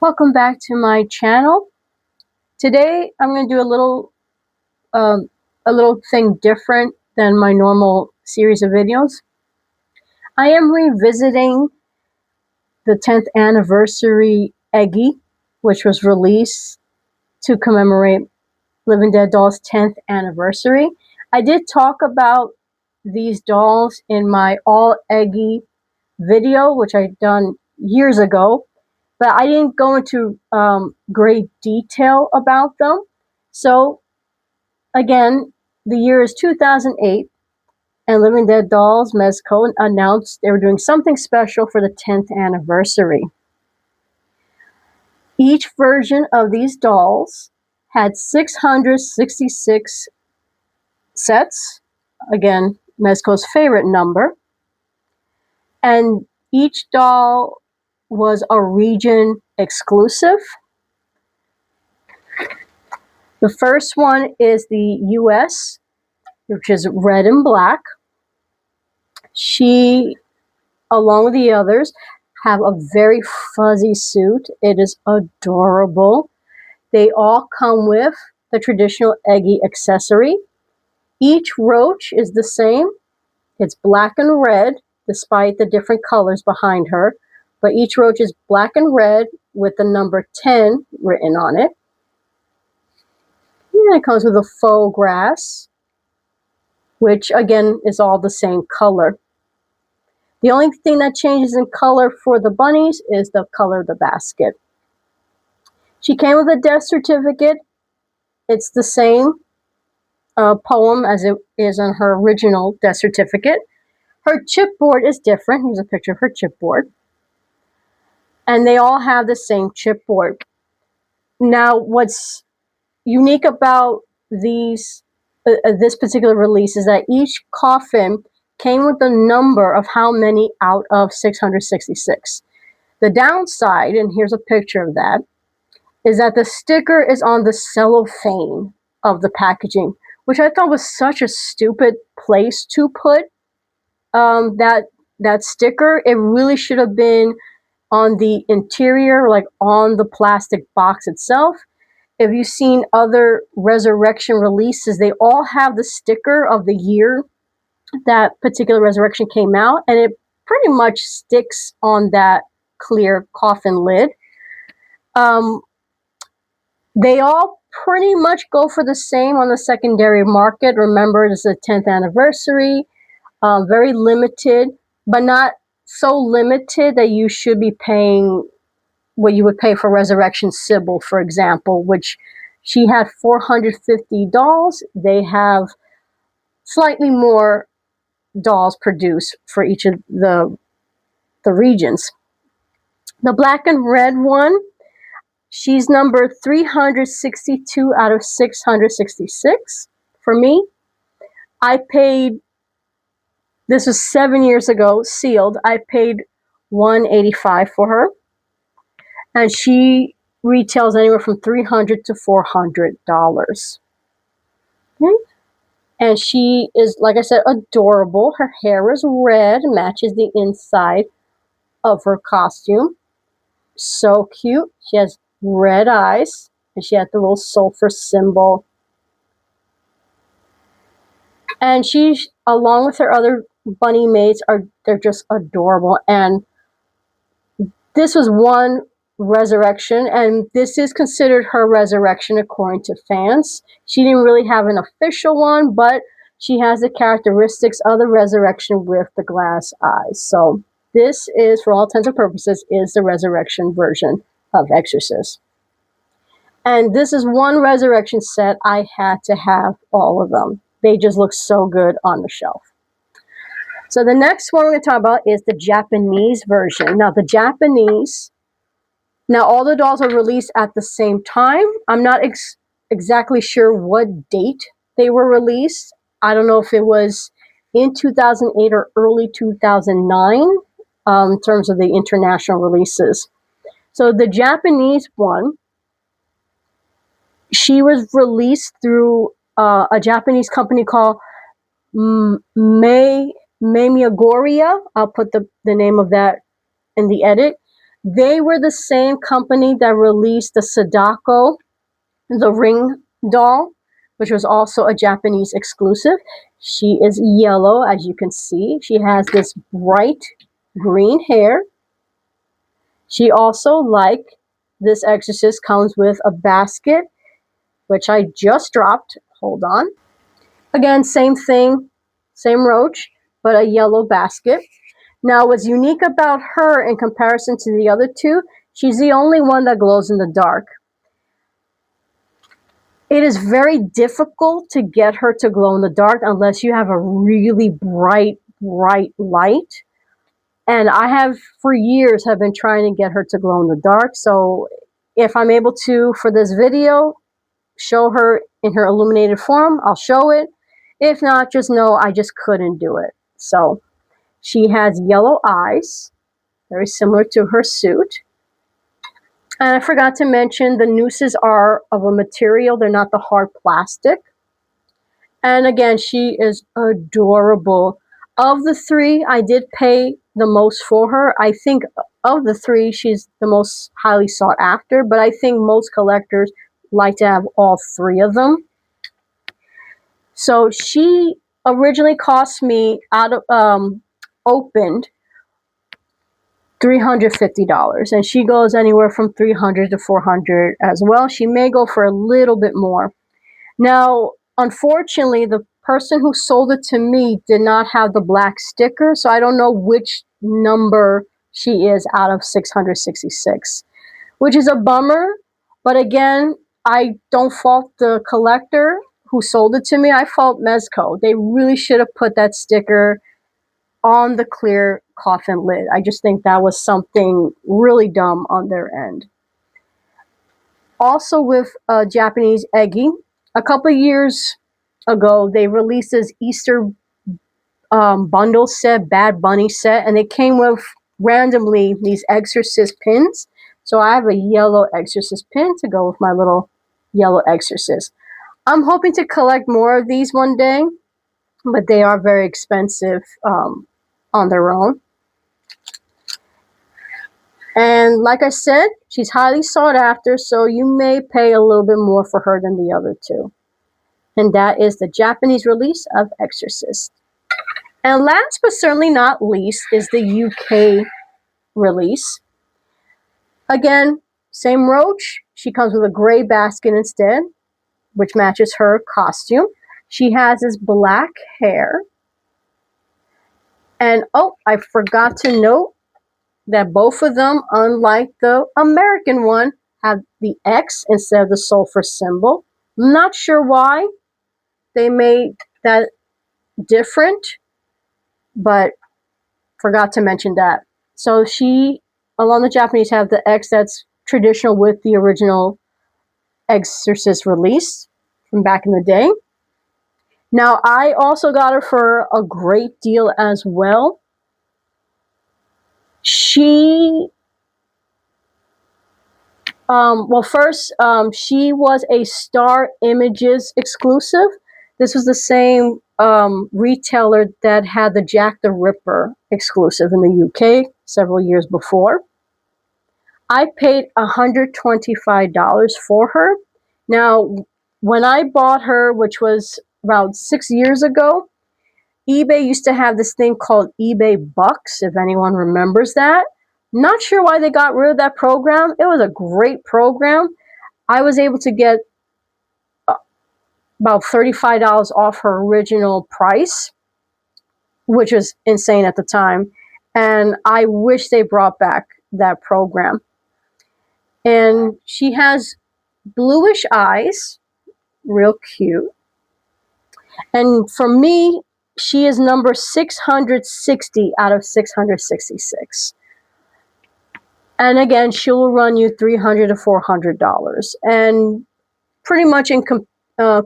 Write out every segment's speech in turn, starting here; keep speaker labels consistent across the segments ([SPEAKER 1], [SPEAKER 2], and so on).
[SPEAKER 1] Welcome back to my channel. Today I'm going to do a little thing different than my normal series of videos. I am revisiting the 10th anniversary Eggy, which was released to commemorate Living Dead Doll's 10th anniversary. I did talk about these dolls in my all Eggy video, which I'd done years ago, but I didn't go into great detail about them. So again, the year is 2008, and Living Dead Dolls Mezco announced they were doing something special for the 10th anniversary. Each version of these dolls had 666 sets, again, Mezco's favorite number, and each doll was a region exclusive. The first one is the US, which is red and black. She, along with the others, have a very fuzzy suit. It is adorable. They all come with the traditional Eggy accessory. Each roach is the same. It's black and red, despite the different colors behind her. But each roach is black and red with the number 10 written on it. And it comes with a faux grass, which again is all the same color. The only thing that changes in color for the bunnies is the color of the basket. She came with a death certificate. It's the same poem as it is on her original death certificate. Her chipboard is different. Here's a picture of her chipboard. And they all have the same chipboard. Now, what's unique about this particular release is that each coffin came with a number of how many out of 666. The downside, and here's a picture of that, is that the sticker is on the cellophane of the packaging, which I thought was such a stupid place to put that sticker. It really should have been on the interior, like on the plastic box itself. If you've seen other Resurrection releases, they all have the sticker of the year that particular Resurrection came out, and it pretty much sticks on that clear coffin lid. They all pretty much go for the same on the secondary market. Remember, it's the 10th anniversary, very limited, but not so limited that you should be paying what you would pay for Resurrection Sybil, for example, which she had 450 dolls. They have slightly more dolls produced for each of the regions. The black and red one, she's number 362 out of 666 for me. I paid, this was 7 years ago, sealed. I paid $185 for her. And she retails anywhere from $300 to $400. Okay? And she is, like I said, adorable. Her hair is red, matches the inside of her costume. So cute. She has red eyes, and she had the little sulfur symbol. And she, along with her other bunny mates, they're just adorable. And this was one Resurrection, and this is considered her Resurrection according to fans. She didn't really have an official one, but she has the characteristics of the Resurrection with the glass eyes. So this is, for all intents and purposes, is the Resurrection version of Eggzorcist. And this is one Resurrection set. I had to have all of them. They just look so good on the shelf. So the next one we're going to talk about is the Japanese version. Now, the Japanese, now all the dolls are released at the same time. I'm not exactly sure what date they were released. I don't know if it was in 2008 or early 2009 in terms of the international releases. So the Japanese one, she was released through a Japanese company called Mamiagoria. I'll put the name of that in the edit. They were the same company that released the Sadako, the ring doll, which was also a Japanese exclusive. She is yellow, as you can see. She has this bright green hair. She also, like this Eggzorcist, comes with a basket, which I just dropped. Hold on. Again, same thing, same roach, but a yellow basket. Now, what's unique about her in comparison to the other two, she's the only one that glows in the dark. It is very difficult to get her to glow in the dark unless you have a really bright light. And I have, for years, have been trying to get her to glow in the dark. So if I'm able to, for this video, show her in her illuminated form, I'll show it. If not, just know I just couldn't do it. So she has yellow eyes, very similar to her suit. And I forgot to mention the nooses are of a material. They're not the hard plastic. And again, she is adorable. Of the three, I did pay the most for her. I think of the three, she's the most highly sought after, but I think most collectors like to have all three of them. So she originally cost me opened $350, and she goes anywhere from $300 to $400 as well. She may go for a little bit more. Now, unfortunately, the person who sold it to me did not have the black sticker, so I don't know which number she is out of 666, which is a bummer. But again, I don't fault the collector who sold it to me. I fault Mezco. They really should have put that sticker on the clear coffin lid. I just think that was something really dumb on their end. Also with Japanese Eggy, a couple of years ago, they released this Easter bundle set, Bad Bunny set, and they came with randomly these Eggzorcist pins. So I have a yellow Eggzorcist pin to go with my little yellow Eggzorcist. I'm hoping to collect more of these one day, but they are very expensive on their own. And like I said, she's highly sought after, so you may pay a little bit more for her than the other two. And that is the Japanese release of Eggzorcist. And last but certainly not least is the UK release. Again, same roach. She comes with a gray basket instead, which matches her costume. She has this black hair. And oh, I forgot to note that both of them, unlike the American one, have the X instead of the sulfur symbol. I'm not sure why they made that different, but forgot to mention that. So she, along the Japanese, have the X that's traditional with the original Eggzorcist release from back in the day. Now, I also got her for a great deal as well. She, she was a Star Images exclusive. This was the same retailer that had the Jack the Ripper exclusive in the UK several years before. I paid $125 for her. Now, when I bought her, which was about 6 years ago, eBay used to have this thing called eBay Bucks, if anyone remembers that. Not sure why they got rid of that program. It was a great program. I was able to get about $35 off her original price, which was insane at the time. And I wish they brought back that program. And she has bluish eyes, real cute. And for me, she is number 660 out of 666. And again, she will run you $300 to $400, and pretty much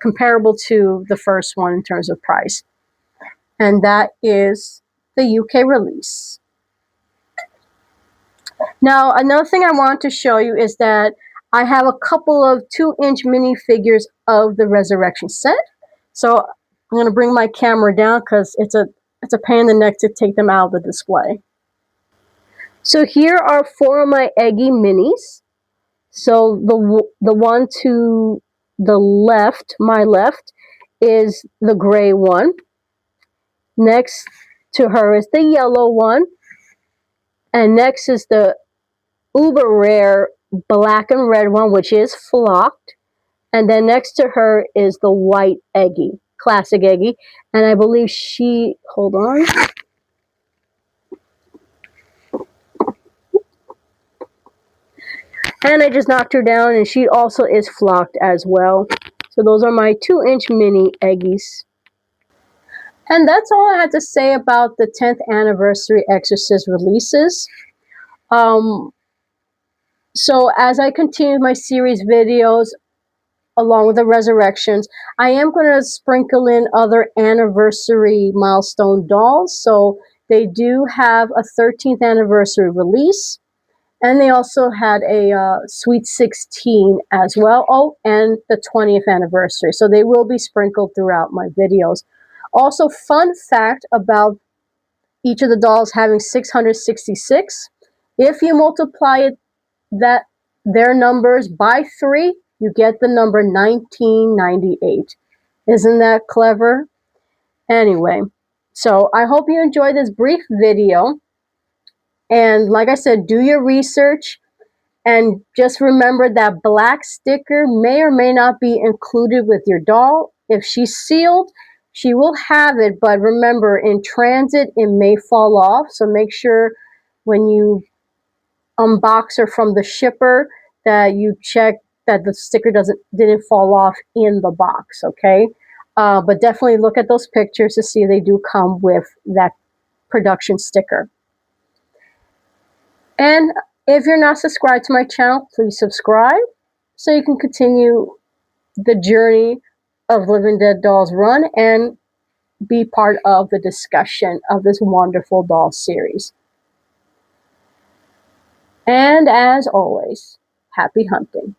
[SPEAKER 1] comparable to the first one in terms of price. And that is the UK release. Now, another thing I want to show you is that I have a couple of 2-inch minifigures of the Resurrection set. So I'm going to bring my camera down because it's a pain in the neck to take them out of the display. So here are 4 of my Eggy minis. So the one to the left, my left, is the gray one. Next to her is the yellow one. And next is the uber rare black and red one, which is flocked. And then next to her is the white Eggy, classic Eggy. And I believe she, hold on. And I just knocked her down, and she also is flocked as well. So those are my 2-inch mini Eggies. And that's all I had to say about the 10th anniversary Eggzorcist releases. So as I continue my series videos along with the resurrections, I am going to sprinkle in other anniversary milestone dolls. So they do have a 13th anniversary release. And they also had a Sweet 16 as well. Oh, and the 20th anniversary. So they will be sprinkled throughout my videos. Also, fun fact about each of the dolls having 666. If you multiply their numbers by 3, you get the number 1998. Isn't that clever? Anyway, so I hope you enjoyed this brief video. And like I said, do your research. And just remember that black sticker may or may not be included with your doll. If she's sealed, she will have it. But remember, in transit, it may fall off. So make sure when you unbox her from the shipper that you check that the sticker didn't fall off in the box, okay? But definitely look at those pictures to see they do come with that production sticker. And if you're not subscribed to my channel, please subscribe so you can continue the journey of Living Dead Dolls Run and be part of the discussion of this wonderful doll series. And as always, happy hunting.